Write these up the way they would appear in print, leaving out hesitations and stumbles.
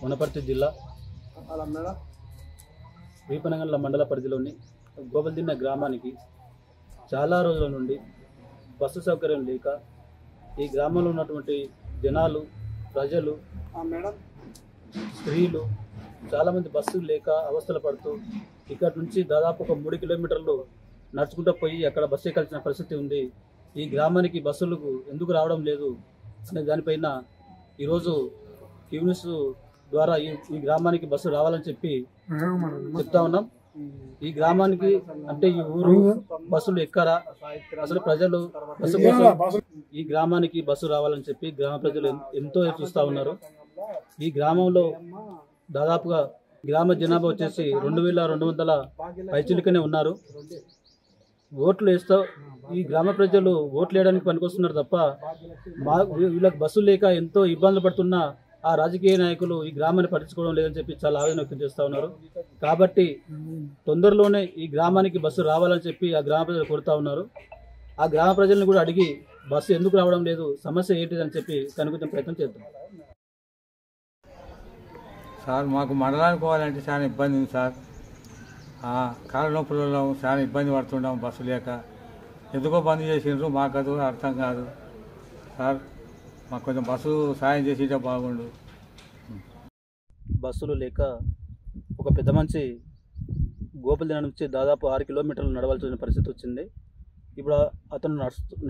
వనపర్తి జిల్లా వీపనగండ్ల మండల పరిధిలోని గోపల్దిన్న గ్రామానికి చాలా రోజుల నుండి బస్సు సౌకర్యం లేక ఈ గ్రామంలో ఉన్నటువంటి జనాలు, ప్రజలు, స్త్రీలు చాలామంది బస్సులు లేక అవస్థలు పడుతూ ఇక్కడ నుంచి దాదాపు ఒక 3 కిలోమీటర్లు నడుచుకుంటూ పోయి అక్కడ బస్సు ఎక్కాల్సిన పరిస్థితి ఉంది. ఈ గ్రామానికి బస్సులకు ఎందుకు రావడం లేదు అనే దానిపైన ఈరోజు న్యూస్ ద్వారా ఈ గ్రామానికి బస్సు రావాలని చెప్పి చెప్తా ఉన్నాం. ఈ గ్రామానికి అంటే ఈ ఊరు బస్సులు ఎక్కరా, అసలు ప్రజలు బస్సు కోసం ఈ గ్రామానికి బస్సు రావాలని చెప్పి గ్రామ ప్రజలు ఎంతో చూస్తూ ఉన్నారు. ఈ గ్రామంలో దాదాపుగా గ్రామ జనాభా వచ్చేసి 2200 పైచిలుకనే ఉన్నారు. ఓట్లు వేస్తా ఈ గ్రామ ప్రజలు ఓట్లు వేయడానికి పనికొస్తున్నారు తప్ప వీళ్ళకి బస్సు లేక ఎంతో ఇబ్బందులు పడుతున్న ఆ రాజకీయ నాయకులు ఈ గ్రామాన్ని పట్టించుకోవడం లేదని చెప్పి చాలా ఆవేదన వ్యక్తం చేస్తూ ఉన్నారు. కాబట్టి తొందరలోనే ఈ గ్రామానికి బస్సు రావాలని చెప్పి ఆ గ్రామ ప్రజలు కోరుతా ఉన్నారు. ఆ గ్రామ ప్రజలను కూడా అడిగి బస్సు ఎందుకు రావడం లేదు, సమస్య ఏంటిదని చెప్పి కనుగొనే ప్రయత్నం చేద్దాం. సార్, మాకు మండలానికి పోవాలంటే చాలా ఇబ్బంది ఉంది సార్. కాళ్ళ నొప్పులలో చాలా ఇబ్బంది పడుతున్నాం బస్సు లేక. ఎందుకో బంద్ చేసిండ్రు, మాకు అది అర్థం కాదు సార్. మాకు కొంచెం బస్సు సాయం చేసేటే బాగుండు. బస్సులు లేక ఒక పెద్ద మనిషి గోపల్దిన నుంచి దాదాపు 6 కిలోమీటర్లు నడవాల్సిన పరిస్థితి వచ్చింది. ఇప్పుడు అతను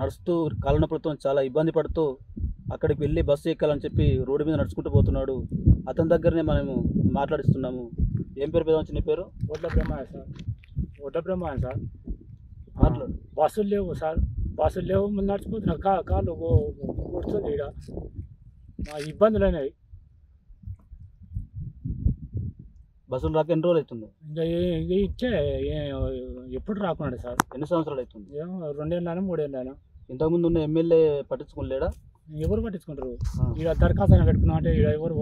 నడుస్తూ కాళ్ళ నొప్పులతో చాలా ఇబ్బంది పడుతూ అక్కడికి వెళ్ళి బస్సు ఎక్కాలని చెప్పి రోడ్డు మీద నడుచుకుంటూ పోతున్నాడు. అతని దగ్గరనే మనము మాట్లాడిస్తున్నాము. ఏం పేరు పెద్ద నీ పేరు? ఒడ్ల బ్రహ్మాయణ సార్. ఒడ్ల బ్రహ్మాయణ సార్. మాట్లాడు. బస్సులు లేవు సార్, బస్సులు లేవు. నడిచిపోతున్నా కాళ్ళు కొడుతుంది. ఇక్కడ మా ఇబ్బందులు అయినాయి. బస్సులు రాక ఎన్ని రోజులు అవుతుంది? ఇంకా ఇచ్చే ఎప్పుడు రాకున్నాడు సార్. ఎన్ని సంవత్సరాలు అవుతుంది? 2 ఏళ్ళైనా 3 ఏళ్ళైనా. ఇంతకుముందు ఉన్న ఎమ్మెల్యే పట్టించుకోలేడా? ఎవరు పట్టించుకుంటారు? ఇక్కడ దరఖాస్తు పెట్టుకున్నాం అంటే ఇక్కడ ఎవరు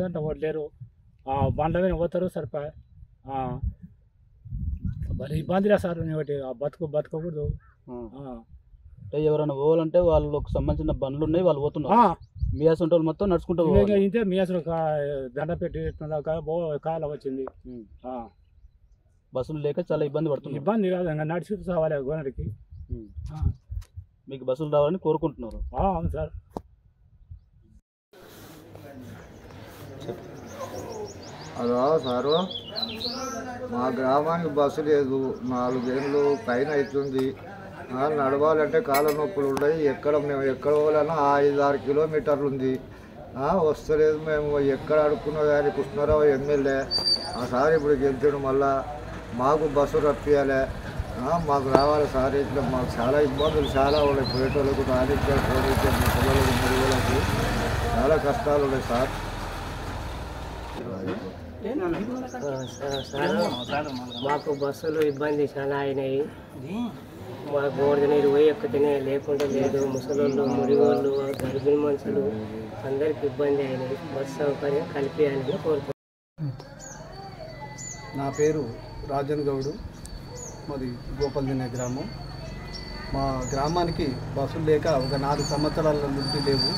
అంటే ఎవరు లేరు. బండ్ల మీద పోతారు సరిపోయి. మరి ఇబ్బందిలే సార్. ఒకటి బతకకూడదు. ఎవరైనా పోవాలంటే వాళ్ళకు సంబంధించిన బండ్లు ఉన్నాయి, వాళ్ళు పోతున్నారు. మీ అసలు వాళ్ళు మొత్తం నడుచుకుంటూ ఇంతే. మీ అసలు దండ పెట్టి కాల వచ్చింది. బస్సులు లేక చాలా ఇబ్బంది పడుతుంది. ఇబ్బంది కాదు, ఇంకా నడిచి రావాలి గోనరికి. మీకు బస్సులు రావాలని కోరుకుంటున్నారు? అవును సార్. హలో సారు, మా గ్రామానికి బస్సు లేదు. 4 ఏళ్ళు పైన అవుతుంది. నడవాలంటే కాళ్ళ నొప్పులు ఉన్నాయి. మేము ఎక్కడ పోవాలన్నా 5-6 కిలోమీటర్లు ఉంది. వస్తలేదు. మేము ఎక్కడ అడుక్కున్నా కానీ కృష్ణారావు ఎమ్మెల్యే సార్ ఇప్పుడు గెలిచాడు. మళ్ళా మాకు బస్సు రప్పియాలి, మాకు రావాలి సార్. ఇట్లా మాకు చాలా ఇబ్బందులు చాలా ఉన్నాయి. పోయేటోళ్ళకు రానిచ్చే పోనిచ్చే పిల్లలకు మురుగులకు చాలా కష్టాలు ఉన్నాయి సార్. మాకు బస్సులు ఇబ్బంది చాలా అయినాయి. మాకు గోడ నీరు పోయి ఎక్కతేనే లేకుండా లేదు. ముసలోళ్ళు, మురిగోళ్ళు, గర్భిణీ మనుషులు అందరికి ఇబ్బంది అయినాయి. బస్సు సౌకర్యం కలిపేయాలని కోరుతున్నాను. నా పేరు రాజన్ గౌడు, మాది గోపల్దిన్న గ్రామం. మా గ్రామానికి బస్సులు లేక ఒక 4 సంవత్సరాల నుండి లేవు.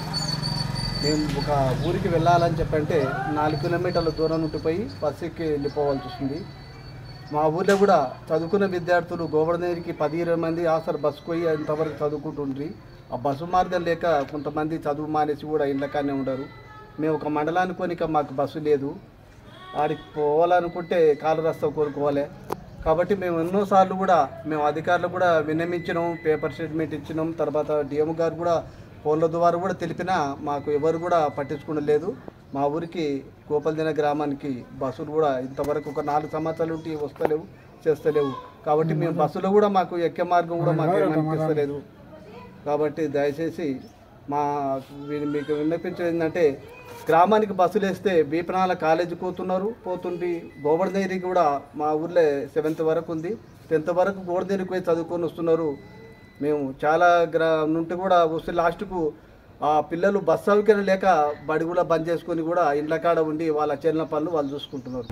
మేము ఒక ఊరికి వెళ్ళాలని చెప్పంటే 4 కిలోమీటర్ల దూరం నుండి పోయి బస్సు ఎక్కి వెళ్ళిపోవాల్సి వస్తుంది. మా ఊళ్ళో కూడా చదువుకున్న విద్యార్థులు గోవర్ధనగిరికి 10-20 మంది ఆసరు బస్సుకు పోయి అంతవరకు చదువుకుంటుండ్రి. ఆ బస్సు మార్గం లేక కొంతమంది చదువు మానేసి కూడా ఇళ్ళకానే ఉండరు. మేము ఒక మండలానికి కొనిక మాకు బస్సు లేదు. ఆడికి పోవాలనుకుంటే కాలు రస్తా కోరుకోవాలి. కాబట్టి మేము ఎన్నోసార్లు కూడా మేము అధికారులు కూడా విన్నమించినాం, పేపర్ స్టేట్మెంట్ ఇచ్చినాం. తర్వాత డిఎం గారు కూడా ఫోన్ల ద్వారా కూడా తెలిపినా మాకు ఎవరు కూడా పట్టించుకోలేదు. మా ఊరికి గోపల్దిన గ్రామానికి బస్సులు కూడా ఇంతవరకు ఒక 4 సంవత్సరాల నుండి వస్తలేవు, చేస్తలేవు. కాబట్టి మేము బస్సులో కూడా మాకు ఎక్కే మార్గం కూడా మాకు ఏమనిపిస్తలేదు. కాబట్టి దయచేసి మీకు విన్నపించేది ఏంటంటే గ్రామానికి బస్సులు వేస్తే బీపనాల కాలేజీ పోతుండి గోవర్ధనగిరికి కూడా మా ఊర్లో 7th వరకు ఉంది. 10th వరకు గోవర్ధనగిరికి పోయి చదువుకొని వస్తున్నారు. మేము చాలా నుండి కూడా వస్తే లాస్ట్కు ఆ పిల్లలు బస్ సౌకర్యం లేక బడి కూడా బంద్ చేసుకొని కూడా ఇండ్ల కాడ ఉండి వాళ్ళ చెల్లిన పనులు వాళ్ళు చూసుకుంటున్నారు.